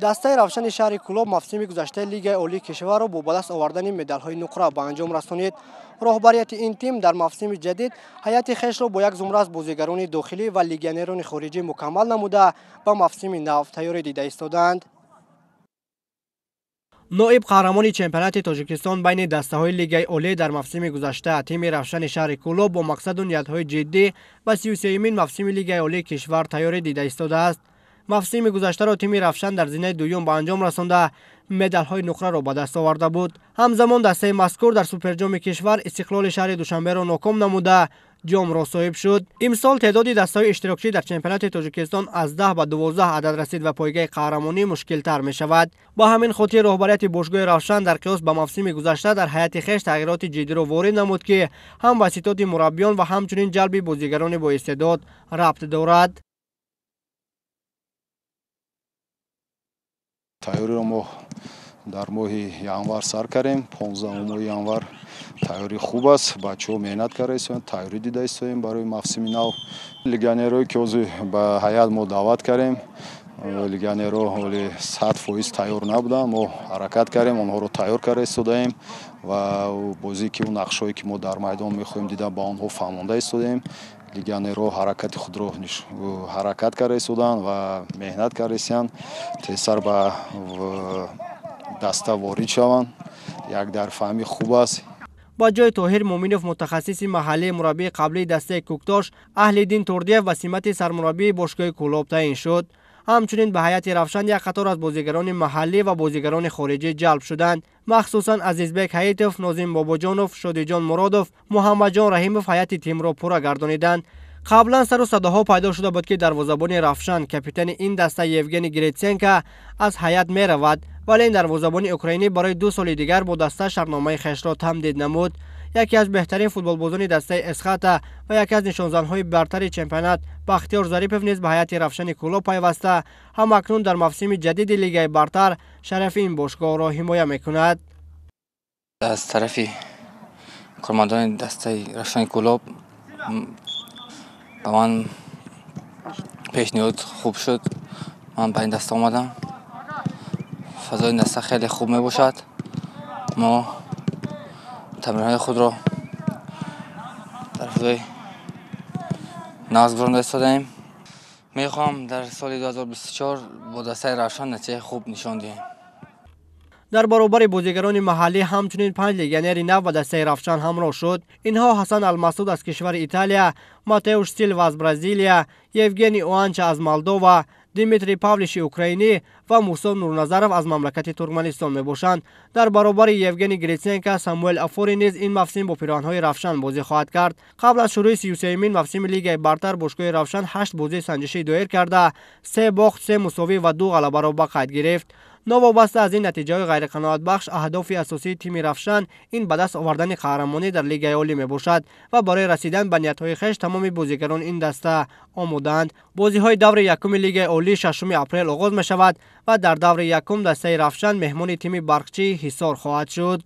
دسته روشن شهر کلوب موسم گذشته لیگ اولی کشور را با به دست آوردن مدال‌های نقره به انجام رسانید. رهبریت این تیم در موسم جدید هیئت خویش را با یک زمره از بازیگران داخلی و لیگیونران خارجی مکمل نموده به موسم نو تیاری دیده ایستادند. نایب قهرمان چمپیونات تاجیکستان بین دسته‌های لیگ اولی در موسم گذشته تیم روشن شهر کلوب با مقصد و نیت‌های جدی به 33مین موسم لیگ اولی کشور تیاری دیده ایستاده است. موسم گذشته را تیم روشن در زینه دوم به انجام رسانده مدال‌های نقره را به دست آورده بود. همزمان دسته مذکور در سوپر جام کشور استقلال شهر دوشنبه را ناکام نموده جام را صاحب شد. امسال تعداد دسته‌های اشتراکی در چمپیونات تاجیکستان از 10 به 12 عدد رسید و پایگاه قهرمانی مشکل‌تر می‌شود. با همین خاطر رهبریت باشگاه روشن در قیاس به موسم گذشته در هیئت خویش تغییرات جدی را وارد نمود که هم واسطات مربیان و همچنین جلب بازیگران با استعداد ربط دارد. تیاری را ما در ماه январ سر کردیم. 15 ماه январ تیاری خوب است. بچه‌ها مهنت کردند، تیاری دیده ایستادیم برای موسم نو. لیگیونرایی که به هیئت ما دعوت کردیم، لیگیونرها ولی 100% تیار نبودند. ما حرکت کردیم، آنها را تیار کرده ایستادیم و بازی که اون نقشه‌ای که ما در میدان می‌خواهیم دیدن با آنها فهمانده ایستادیم. لیگیونرها حرکت خود را حرکت کرده ایستادند و مهنت کرده ایستند تیسر به دسته وارد شوند. یک در فهمی خوب است. با جای طاهر مومینوف متخصص محلی مربی قبلی دسته کوکتاش اهل‌دین توردیف و سمت سرمربی باشگاه کلوب تعیین شد. همچنین به هیئت روشن یک قطار از بازیگران محلی و بازیگران خارجی جلب شدند. مخصوصا عزیزبک حیاتوف، ناظم باباجانوف، شادیجان مرادوف، محمد جان رحیموف هیئت تیم را پورا گردانیدند. قبلا سر و صداها پیدا شده بود که دروازه‌بان روشن کاپیتان این دسته یوگنی گریتسنکا از هیئت می رود، ولی این دروازه‌بان اوکراینی برای 2 سال دیگر با دسته شرطنامه خویش را تمدید نمود. یکی از بهترین فوتبالبازان دسته اسخاتا و یکی از نشانزن‌های برتر چمپیونات بختیار ظریفوف نیز به هیئت روشن کلوب پیوسته هم اکنون در موسم جدید لیگ برتر شرف این باشگاه را حمایت می‌کند. از طرف کارمندان دسته روشن کلوب به من پیشنهاد خوب شد. من به این دسته آمدم. فضای این دسته خیلی خوب می باشد. ما تمرین‌های خود را در فضای ناز گذرانده ایستاده‌ایم. می‌خواهم در سال 2024 با دسته روشن نتیجه خوب نشان دهیم. در برابر بازیگران محلی همچنین 5 لیگیونر نو و دسته روشن همراه شد. اینها حسن المسعود از کشور ایتالیا، ماتئوش سیلوا از برزیلیا، یوگنی اوانچا از مولدووا، دیمیتری پاولش اوکراینی و موسی نورنظرов از مملکت ترکمنستان میباشند. در برابر یوگنی گریتسنکا، ساموئل افوری نیز این موسم با پیراهن‌های روشن بازی خواهد کرد. قبل از شروع 33مین موسم لیگ برتر باشگاه روشن 8 بازی سنجشی دایر کرده 3 باخت، 3 مساوی و 2 غلبه را به قید گرفت. نوابسته از این نتیجه غیر قناعت بخش، اهداف اساسی تیم روشن این به دست آوردن قهرمانی در لیگ اولی می باشد و برای رسیدن به نیت‌های خویش تمام بازیگران این دسته آماده‌اند. بازی‌های دور یکم لیگ اولی 6 اپریل آغاز می شود و در دور یکم دسته روشن مهمان تیم برقچی حصار خواهد شد.